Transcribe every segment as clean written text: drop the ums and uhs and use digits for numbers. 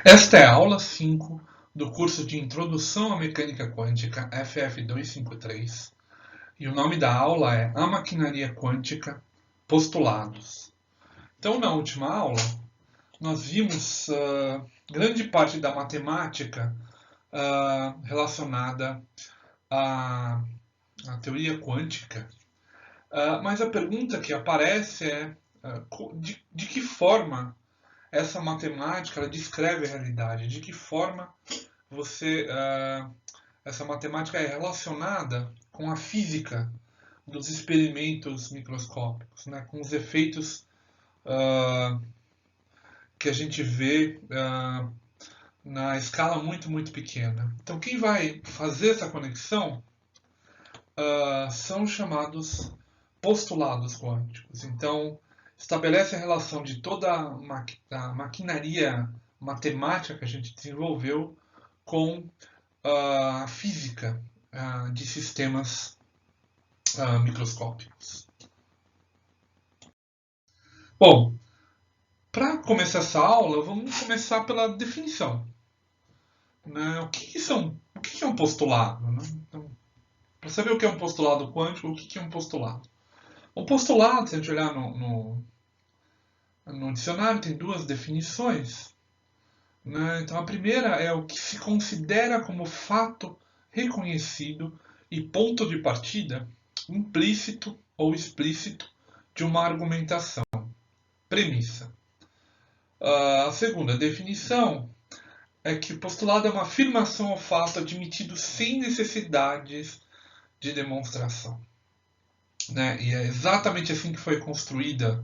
Esta é a aula 5 do curso de Introdução à Mecânica Quântica FF253 e o nome da aula é A Maquinaria Quântica Postulados. Então, na última aula, nós vimos grande parte da matemática relacionada à teoria quântica, mas a pergunta que aparece é de que forma essa matemática ela descreve a realidade, de que forma essa matemática é relacionada com a física dos experimentos microscópicos, né, com os efeitos que a gente vê na escala muito pequena. Então, quem vai fazer essa conexão são chamados postulados quânticos. Então, estabelece a relação de toda a maquinaria matemática que a gente desenvolveu com a física de sistemas microscópicos. Bom, para começar essa aula, vamos começar pela definição. Né? O que é um postulado? Né? Então, para saber o que é um postulado quântico, o que é um postulado? Um postulado, se a gente olhar no dicionário, tem duas definições. Né? Então, a primeira é o que se considera como fato reconhecido e ponto de partida implícito ou explícito de uma argumentação, premissa. A segunda definição é que o postulado é uma afirmação ou fato admitido sem necessidades de demonstração. Né? E é exatamente assim que foi construída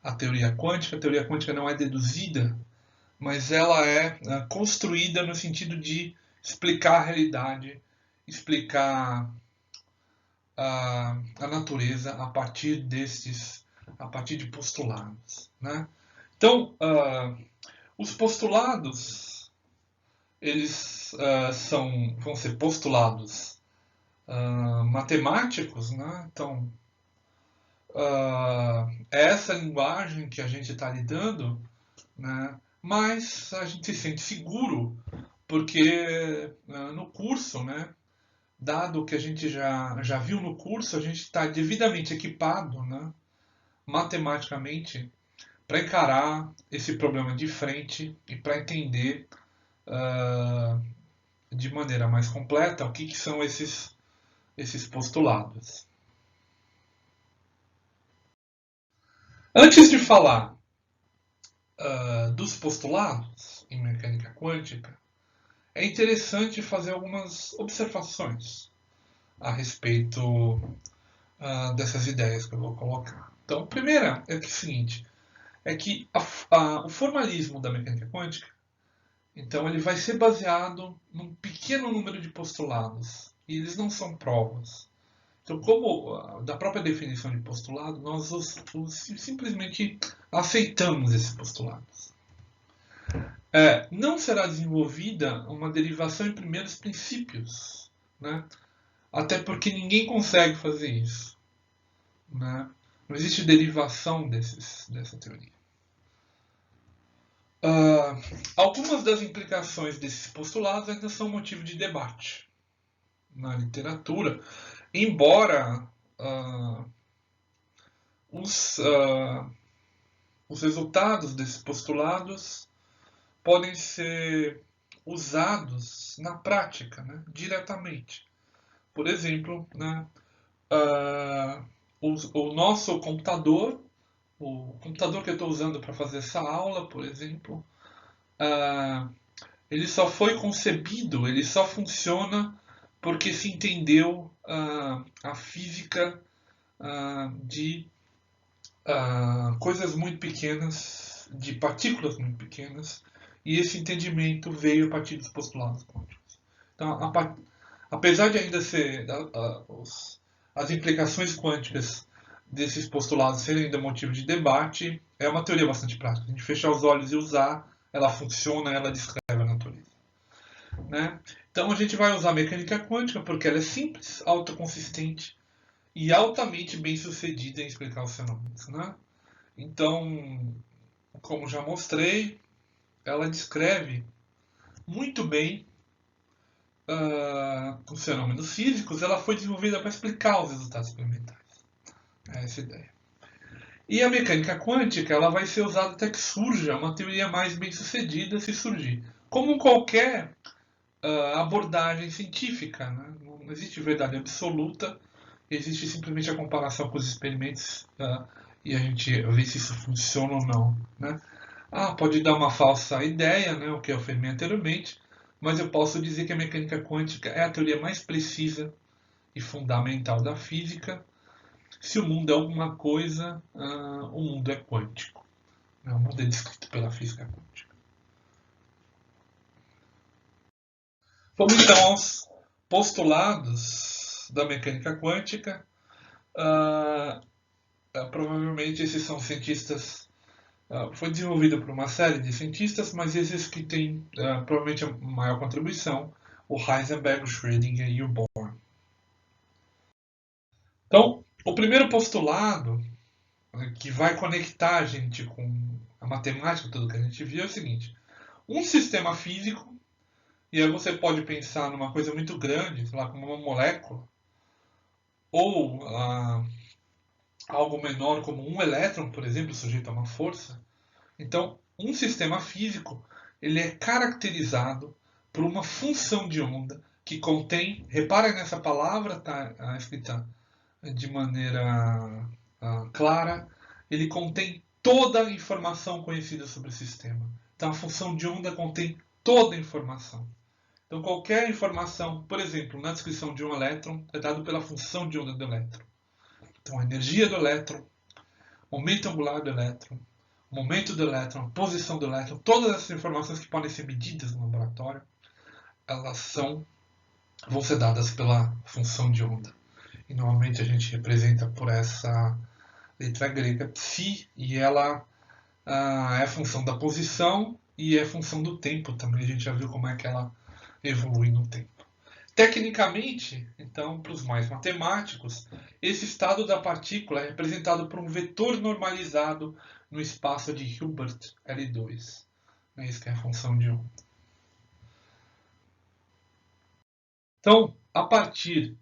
a teoria quântica. A teoria quântica não é deduzida, mas ela é construída no sentido de explicar a realidade, explicar a natureza a partir de postulados. Né? Então, os postulados, eles vão ser postulados matemáticos, né? Então, é essa linguagem que a gente está lidando, né? Mas a gente se sente seguro porque no curso, né? Dado que a gente já viu no curso, a gente está devidamente equipado, né? Matematicamente, para encarar esse problema de frente e para entender de maneira mais completa o que são esses postulados. Antes de falar dos postulados em mecânica quântica, é interessante fazer algumas observações a respeito dessas ideias que eu vou colocar. Então, a primeira é o seguinte, é que o formalismo da mecânica quântica, então ele vai ser baseado num pequeno número de postulados, e eles não são provas. Então, como da própria definição de postulado, nós simplesmente aceitamos esses postulados. Não será desenvolvida uma derivação em primeiros princípios, né? Até porque ninguém consegue fazer isso. Né? Não existe derivação dessa teoria. Algumas das implicações desses postulados ainda são motivo de debate na literatura, embora os resultados desses postulados podem ser usados na prática, né, diretamente. Por exemplo, né, o nosso computador, o computador que eu estou usando para fazer essa aula, por exemplo, ele só foi concebido, ele só funciona porque se entendeu a física de coisas muito pequenas, de partículas muito pequenas, e esse entendimento veio a partir dos postulados quânticos. Então, apesar de ainda ser as implicações quânticas desses postulados serem ainda motivo de debate, é uma teoria bastante prática. A gente fechar os olhos e usar, ela funciona, ela descreve a natureza. Né? Então a gente vai usar a mecânica quântica porque ela é simples, autoconsistente e altamente bem sucedida em explicar os fenômenos. Né? Então, como já mostrei, ela descreve muito bem os fenômenos físicos. Ela foi desenvolvida para explicar os resultados experimentais. É essa a ideia. E a mecânica quântica ela vai ser usada até que surja uma teoria mais bem sucedida, se surgir. Como qualquer abordagem científica, né? Não existe verdade absoluta, existe simplesmente a comparação com os experimentos e a gente vê se isso funciona ou não. Né? Pode dar uma falsa ideia, né, o que eu afirmei anteriormente, mas eu posso dizer que a mecânica quântica é a teoria mais precisa e fundamental da física. Se o mundo é alguma coisa, o mundo é quântico. O mundo é descrito pela física quântica. Vamos então aos postulados da mecânica quântica. Provavelmente esses são cientistas. Foi desenvolvido por uma série de cientistas, mas esses que têm provavelmente a maior contribuição, o Heisenberg, o Schrödinger e o Bohr. Então, o primeiro postulado que vai conectar a gente com a matemática, tudo que a gente viu, é o seguinte: um sistema físico, e aí você pode pensar numa coisa muito grande, sei lá, como uma molécula, ou algo menor como um elétron, por exemplo, sujeito a uma força. Então, um sistema físico ele é caracterizado por uma função de onda que contém, reparem nessa palavra, está escrita de maneira clara, ele contém toda a informação conhecida sobre o sistema. Então, a função de onda contém toda a informação. Então, qualquer informação, por exemplo, na descrição de um elétron, é dado pela função de onda do elétron. Então, a energia do elétron, momento angular do elétron, momento do elétron, posição do elétron, todas essas informações que podem ser medidas no laboratório, elas vão ser dadas pela função de onda. E normalmente a gente representa por essa letra grega psi, e ela é função da posição e é função do tempo também. A gente já viu como é que ela evolui no tempo. Tecnicamente, então, para os mais matemáticos, esse estado da partícula é representado por um vetor normalizado no espaço de Hilbert L2. Isso que é a função de onda. Então, a partir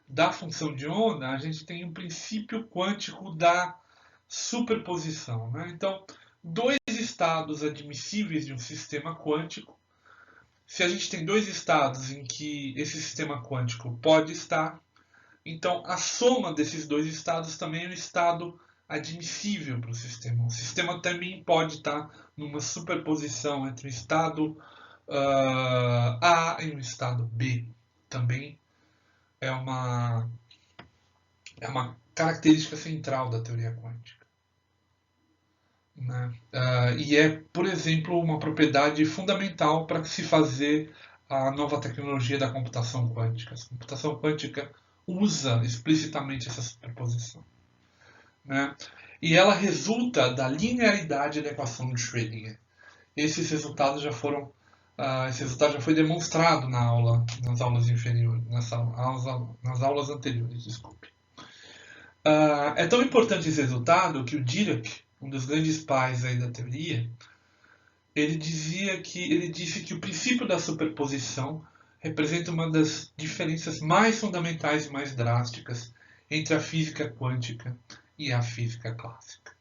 da função de onda, a gente tem um princípio quântico da superposição. Né? Então, dois estados admissíveis de um sistema quântico. Se a gente tem dois estados em que esse sistema quântico pode estar, então a soma desses dois estados também é um estado admissível para o sistema. O sistema também pode estar numa superposição entre o estado A e o estado B. Também é uma característica central da teoria quântica. Né? E é, por exemplo, uma propriedade fundamental para se fazer a nova tecnologia da computação quântica. A computação quântica usa explicitamente essa superposição. Né? E ela resulta da linearidade da equação de Schrödinger. Esse resultado já foi demonstrado nas aulas inferiores, nas aulas anteriores, desculpe. É tão importante esse resultado que o Dirac, um dos grandes pais aí da teoria, ele disse que o princípio da superposição representa uma das diferenças mais fundamentais e mais drásticas entre a física quântica e a física clássica.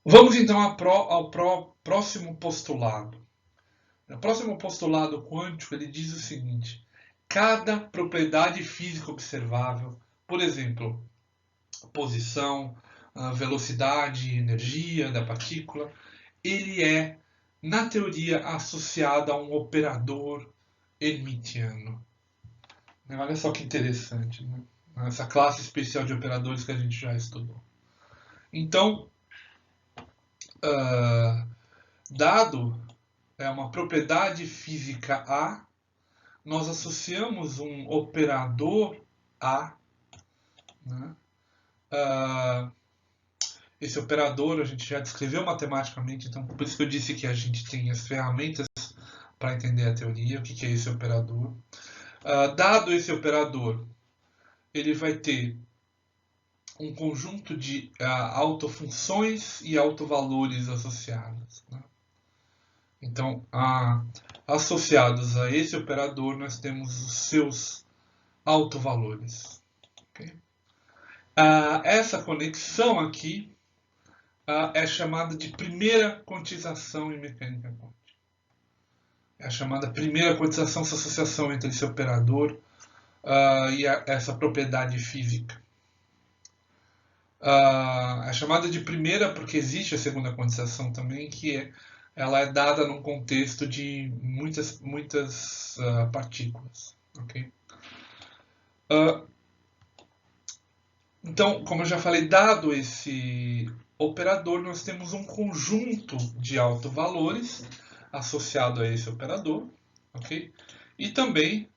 Vamos então ao próximo postulado. O próximo postulado quântico ele diz o seguinte: cada propriedade física observável, por exemplo, posição, velocidade, energia da partícula, ele é, na teoria, associado a um operador hermitiano. Olha só que interessante, né? Essa classe especial de operadores que a gente já estudou. Então, dado uma propriedade física A, nós associamos um operador A, né? Esse operador a gente já descreveu matematicamente, então por isso que eu disse que a gente tem as ferramentas para entender a teoria, o que é esse operador. Dado esse operador, ele vai ter um conjunto de autofunções e autovalores associados, né? Então, associados a esse operador, nós temos os seus autovalores. Okay? Essa conexão aqui é chamada de primeira quantização em mecânica quântica. É a chamada primeira quantização, essa associação entre esse operador e essa propriedade física. É chamada de primeira porque existe a segunda quantização também, que ela é dada num contexto de muitas partículas. Okay? Então, como eu já falei, dado esse operador, nós temos um conjunto de autovalores associado a esse operador, ok? E também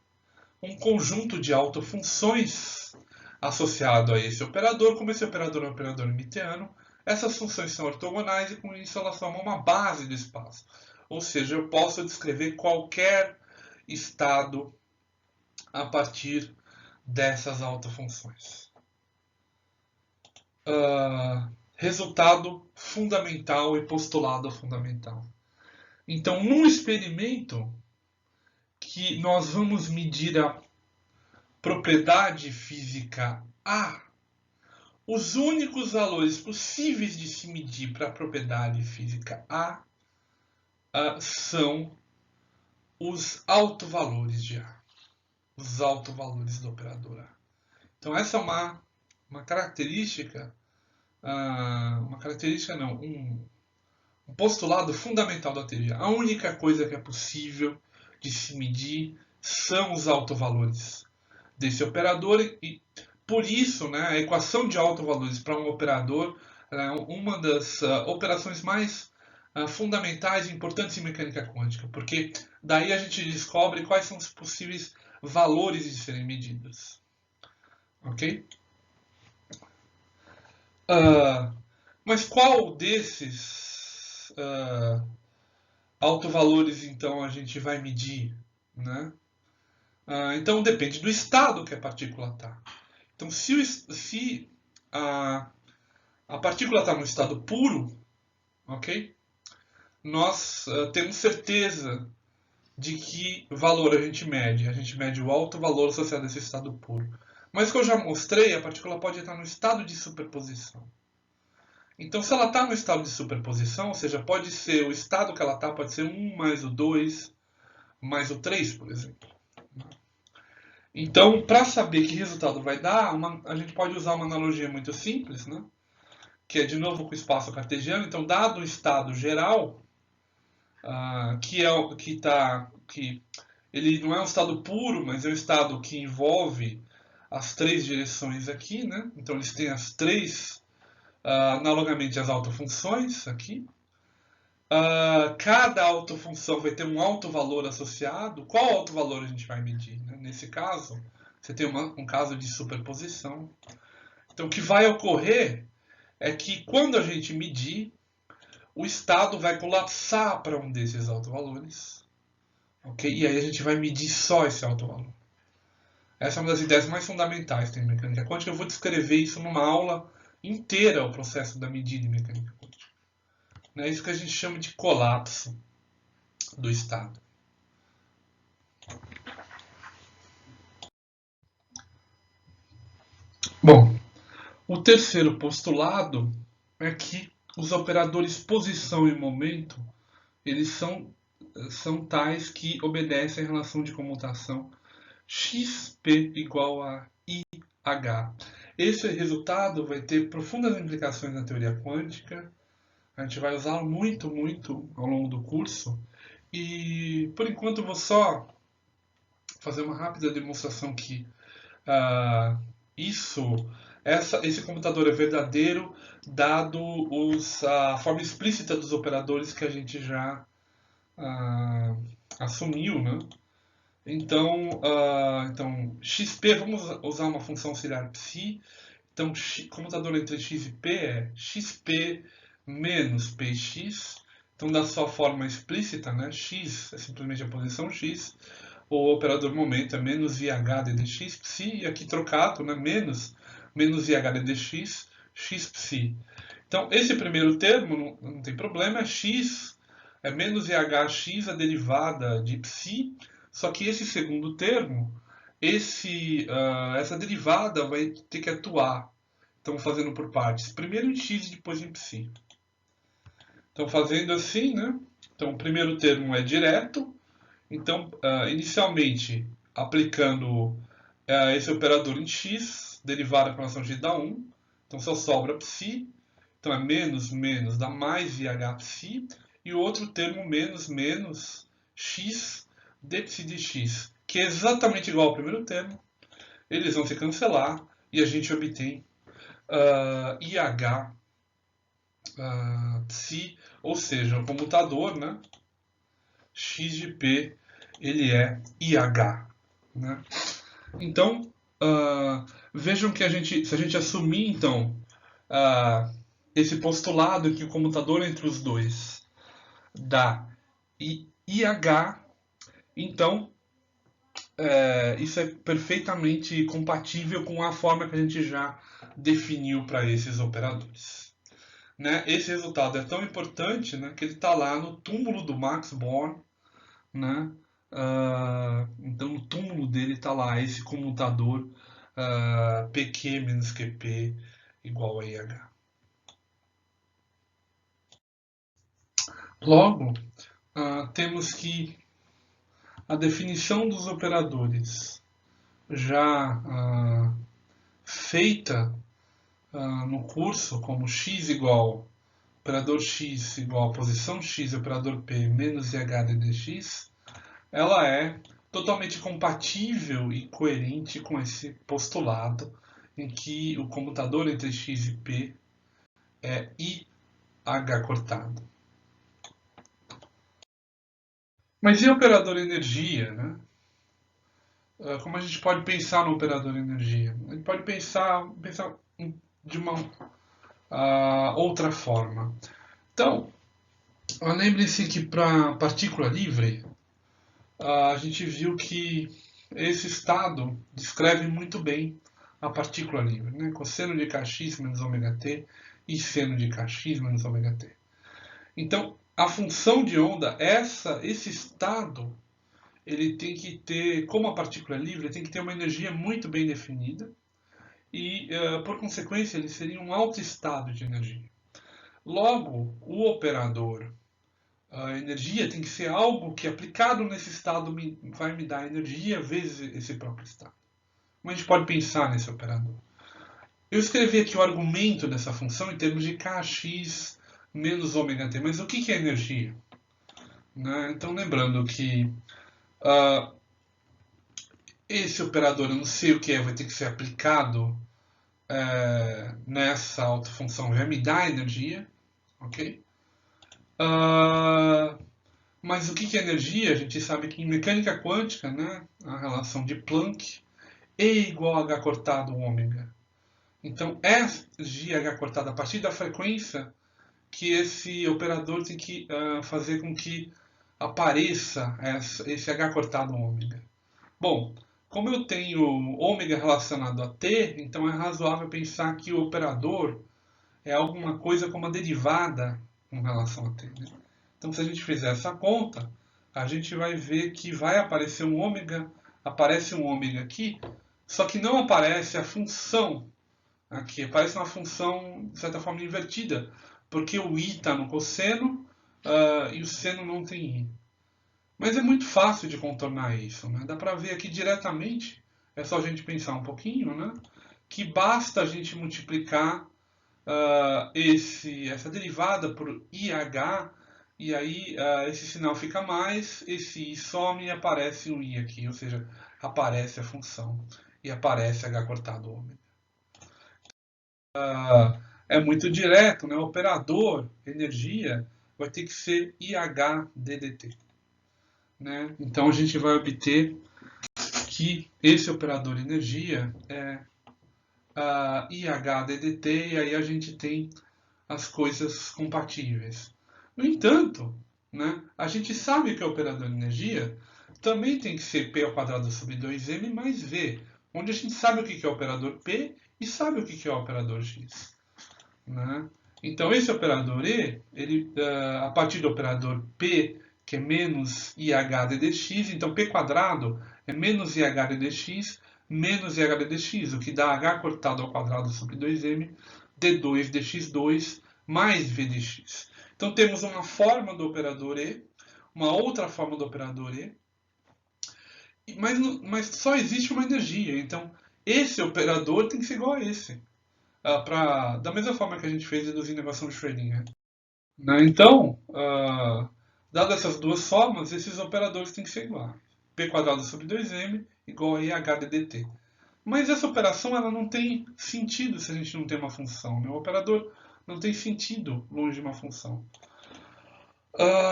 um conjunto de autofunções associado a esse operador. Como esse operador é um operador Hermitiano, essas funções são ortogonais e com isso elas formam uma base do espaço. Ou seja, eu posso descrever qualquer estado a partir dessas autofunções. Resultado fundamental e postulado fundamental. Então, num experimento que nós vamos medir a propriedade física A, os únicos valores possíveis de se medir para a propriedade física A são os autovalores de A, os autovalores do operador A. Então, essa é uma característica, um postulado fundamental da teoria. A única coisa que é possível de se medir são os autovalores desse operador e por isso, né, a equação de autovalores para um operador é uma das operações mais fundamentais e importantes em mecânica quântica, porque daí a gente descobre quais são os possíveis valores de serem medidos. Ok? Mas qual desses autovalores então a gente vai medir, né? Então depende do estado que a partícula está. Então se a partícula está no estado puro, ok? Nós temos certeza de que valor a gente mede. A gente mede o alto valor associado a esse estado puro. Mas como eu já mostrei, a partícula pode estar no estado de superposição. Então, se ela está no estado de superposição, ou seja, pode ser o estado que ela está, pode ser 1 mais o 2 mais o 3, por exemplo. Então, para saber que resultado vai dar, a gente pode usar uma analogia muito simples, né? Que é de novo com o espaço cartesiano. Então, dado o estado geral, que ele não é um estado puro, mas é um estado que envolve as três direções aqui, né? Então, eles têm as três, analogamente as autofunções aqui. Cada autofunção vai ter um autovalor associado. Qual autovalor a gente vai medir? Né? Nesse caso, você tem um caso de superposição. Então, o que vai ocorrer é que quando a gente medir, o estado vai colapsar para um desses autovalores. Okay? E aí a gente vai medir só esse autovalor. Essa é uma das ideias mais fundamentais que tem em mecânica quântica. Eu vou descrever isso numa aula inteira, o processo da medida em mecânica quântica. É isso que a gente chama de colapso do estado. Bom, o terceiro postulado é que os operadores posição e momento eles são tais que obedecem à relação de comutação XP igual a IH. Esse resultado vai ter profundas implicações na teoria quântica. A gente vai usá-lo muito ao longo do curso. E, por enquanto, eu vou só fazer uma rápida demonstração que esse computador é verdadeiro, dado a forma explícita dos operadores que a gente já assumiu, né? Então, XP, vamos usar uma função auxiliar psi. Então, computador entre x e p é xp menos px. Então, da sua forma explícita, né, x é simplesmente a posição x. O operador momento é menos IH ddx psi. E aqui trocado, né, menos menos IH ddx, x psi. Então, esse primeiro termo não tem problema, é x, é menos IHx a derivada de psi, só que esse segundo termo, essa derivada vai ter que atuar. Então, fazendo por partes. Primeiro em x e depois em psi. Então, fazendo assim, né? Então, o primeiro termo é direto. Então, inicialmente, aplicando esse operador em x, derivada com relação a x dá 1. Então, só sobra psi. Então, é menos, menos, dá mais IH psi. E o outro termo, menos, menos, x d psi de x, que é exatamente igual ao primeiro termo. Eles vão se cancelar e a gente obtém IH psi, ou seja, o comutador, né? X de P, ele é IH. Né? Então, vejam que se a gente assumir, então, esse postulado que o comutador entre os dois dá IH, então, isso é perfeitamente compatível com a forma que a gente já definiu para esses operadores. Né? Esse resultado é tão importante, né, que ele está lá no túmulo do Max Born. Né? Então, no túmulo dele está lá esse comutador PQ menos QP igual a IH. Logo, temos que a definição dos operadores já feita no curso, como x igual operador x igual a posição x e operador p menos IH ddx, ela é totalmente compatível e coerente com esse postulado em que o comutador entre x e p é IH cortado. Mas e o operador energia, né? Como a gente pode pensar no operador energia? A gente pode pensar de uma outra forma. Então, lembre-se que para partícula livre, a gente viu que esse estado descreve muito bem a partícula livre, né? Cosseno de kx menos ômega t e seno de kx menos ômega t. Então, a função de onda, esse estado, ele tem que ter, como a partícula é livre, tem que ter uma energia muito bem definida e, por consequência, ele seria um alto estado de energia. Logo, o operador a energia tem que ser algo que, aplicado nesse estado, vai me dar energia vezes esse próprio estado. Como a gente pode pensar nesse operador? Eu escrevi aqui o argumento dessa função em termos de kx menos ômega t. Mas o que é energia? Né? Então, lembrando que esse operador, eu não sei o que é, vai ter que ser aplicado nessa autofunção. Já me dá energia, ok? Mas o que é energia? A gente sabe que em mecânica quântica, né, a relação de Planck, E igual a H cortado ômega. Então, é GH cortado a partir da frequência que esse operador tem que fazer com que apareça esse H cortado ômega. Bom, como eu tenho ômega relacionado a t, então é razoável pensar que o operador é alguma coisa como a derivada com relação a t. Né? Então, se a gente fizer essa conta, a gente vai ver que vai aparecer um ômega, aparece um ômega aqui, só que não aparece a função aqui, aparece uma função, de certa forma, invertida, porque o i está no cosseno e o seno não tem i. Mas é muito fácil de contornar isso, né? Dá para ver aqui diretamente, é só a gente pensar um pouquinho, né? Que basta a gente multiplicar essa derivada por IH, e aí esse sinal fica mais, esse i some e aparece um i aqui, ou seja, aparece a função e aparece H cortado ômega. É muito direto, né? O operador energia vai ter que ser IH ddT. Né? Então a gente vai obter que esse operador energia é IH ddT, e aí a gente tem as coisas compatíveis. No entanto, né, a gente sabe que o operador de energia também tem que ser P ao quadrado sobre 2m mais V, onde a gente sabe o que é o operador P e sabe o que é o operador x. Né? Então, esse operador E, ele, a partir do operador P, que é menos IH de dx, então P quadrado é menos IH de dx menos IH de dx, o que dá H cortado ao quadrado sobre 2m, d2 dx2 mais v dx. Então, temos uma forma do operador E, uma outra forma do operador E, mas só existe uma energia. Então, esse operador tem que ser igual a esse. Da mesma forma que a gente fez reduzindo a equação de Schrödinger. Né? Então, dadas essas duas formas, esses operadores têm que ser iguais. P quadrado sobre 2m igual a IH de dt. Mas essa operação ela não tem sentido se a gente não tem uma função. Né? O operador não tem sentido longe de uma função.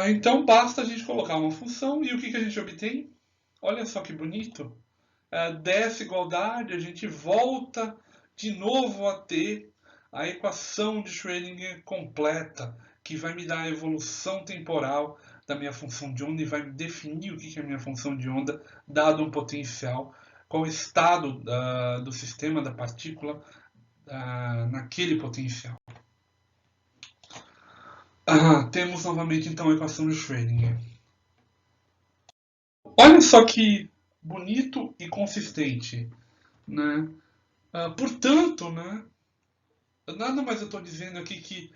Então basta a gente colocar uma função e o que a gente obtém? Olha só que bonito. Dessa igualdade a gente volta de novo a ter a equação de Schrödinger completa, que vai me dar a evolução temporal da minha função de onda e vai definir o que é a minha função de onda, dado um potencial, qual o estado do sistema, da partícula, naquele potencial. Temos novamente então a equação de Schrödinger. Olha só que bonito e consistente. Né? Portanto, né, nada mais eu estou dizendo aqui que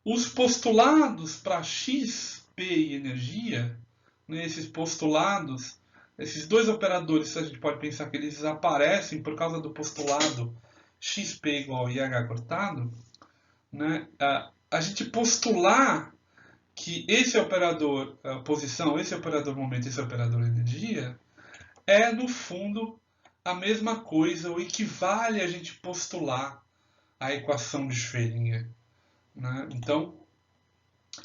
os postulados para x, p e energia, né, esses postulados, esses dois operadores, a gente pode pensar que eles aparecem por causa do postulado xp igual a IH cortado, né, a gente postular que esse operador posição, esse operador momento, esse operador energia, é no fundo a mesma coisa, ou equivale a gente postular a equação de Schrödinger. Né? Então,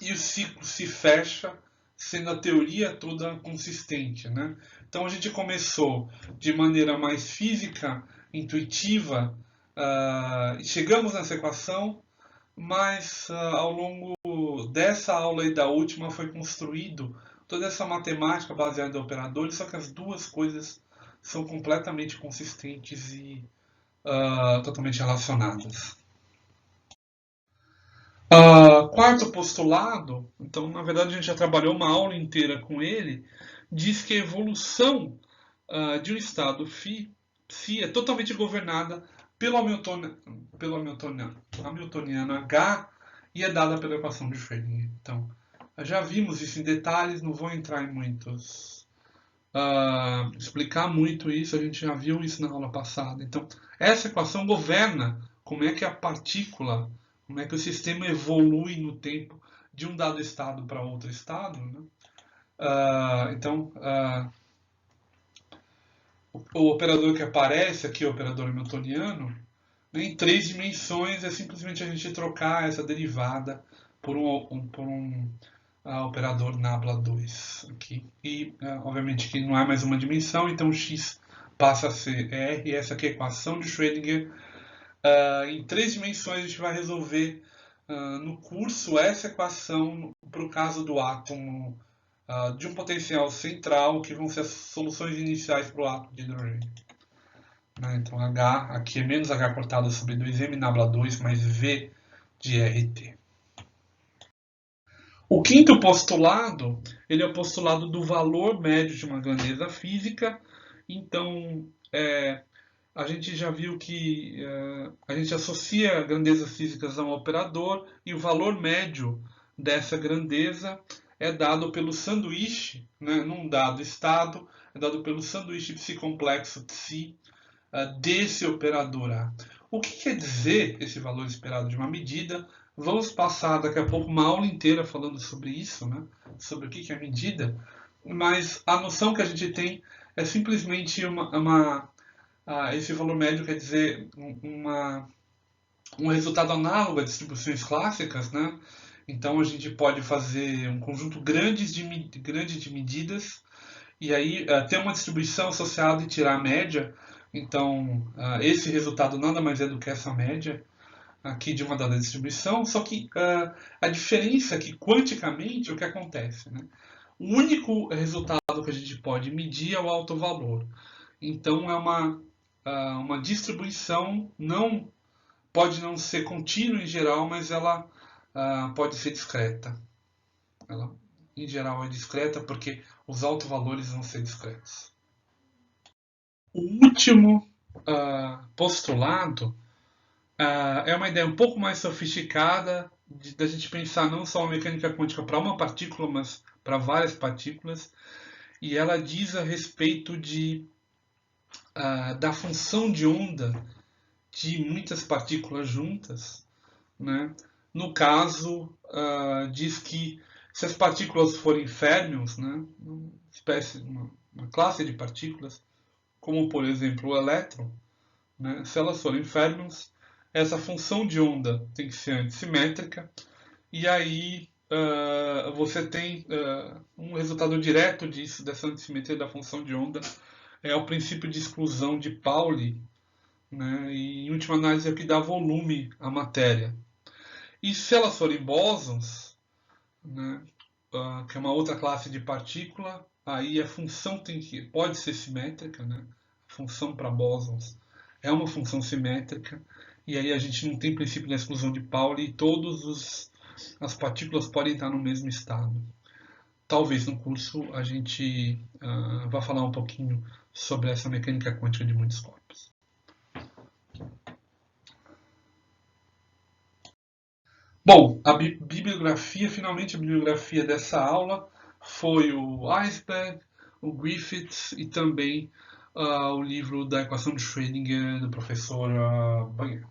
e o ciclo se fecha, sendo a teoria toda consistente. Né? Então, a gente começou de maneira mais física, intuitiva, e chegamos nessa equação, mas ao longo dessa aula e da última foi construído toda essa matemática baseada em operadores, só que as duas coisas são completamente consistentes e totalmente relacionadas. Quarto postulado, então na verdade a gente já trabalhou uma aula inteira com ele, diz que a evolução de um estado φ é totalmente governada pelo Hamiltoniano H e é dada pela equação de Schrödinger. Então, já vimos isso em detalhes, não vou entrar em muitos explicar muito isso, a gente já viu isso na aula passada. Então, essa equação governa como é que a partícula, como é que o sistema evolui no tempo de um dado estado para outro estado. Né? Então, o operador que aparece aqui, o operador hamiltoniano, né, em 3 dimensões é simplesmente a gente trocar essa derivada por um operador nabla 2 aqui. E, obviamente, que não há mais uma dimensão, então x passa a ser R, essa aqui é a equação de Schrödinger. Em 3 dimensões a gente vai resolver no curso essa equação para o caso do átomo de um potencial central, que vão ser as soluções iniciais para o átomo de hidrogênio. Né? Então H aqui é menos H cortado sobre 2m nabla 2 mais V de RT. O quinto postulado, ele é o postulado do valor médio de uma grandeza física. Então, a gente já viu que a gente associa grandezas físicas a um operador e o valor médio dessa grandeza é dado pelo sanduíche, né, num dado estado, é dado pelo sanduíche psi-complexo Psi desse operador A. O que quer dizer esse valor esperado de uma medida? Vamos passar daqui a pouco uma aula inteira falando sobre isso, né? Sobre o que é medida, mas a noção que a gente tem é simplesmente esse valor médio quer dizer um resultado análogo a distribuições clássicas, né? Então a gente pode fazer um conjunto grande de medidas e aí ter uma distribuição associada e tirar a média. Então esse resultado nada mais é do que essa média aqui de uma dada distribuição, só que a diferença é que quanticamente o que acontece, né? O único resultado que a gente pode medir é o alto valor. Então é uma uma distribuição, pode não ser contínua em geral, mas ela pode ser discreta. Ela, em geral, é discreta porque os autovalores vão ser discretos. O último postulado é uma ideia um pouco mais sofisticada da gente pensar não só a mecânica quântica para uma partícula, mas para várias partículas. E ela diz a respeito da função de onda de muitas partículas juntas, né? No caso, diz que se as partículas forem férmions, né, uma classe de partículas, como por exemplo o elétron, né, se elas forem férmions, essa função de onda tem que ser antissimétrica, e aí você tem um resultado direto disso, dessa antissimetria da função de onda, é o princípio de exclusão de Pauli, né, e em última análise é o que dá volume à matéria. E se elas forem bósons, né, que é uma outra classe de partícula, aí a função pode ser simétrica, né? A função para bósons é uma função simétrica, e aí a gente não tem princípio da exclusão de Pauli e todas as partículas podem estar no mesmo estado. Talvez no curso a gente vá falar um pouquinho sobre essa mecânica quântica de muitos corpos. Bom, finalmente a bibliografia dessa aula foi o Iceberg, o Griffiths e também o livro da equação de Schrödinger do professor Banha.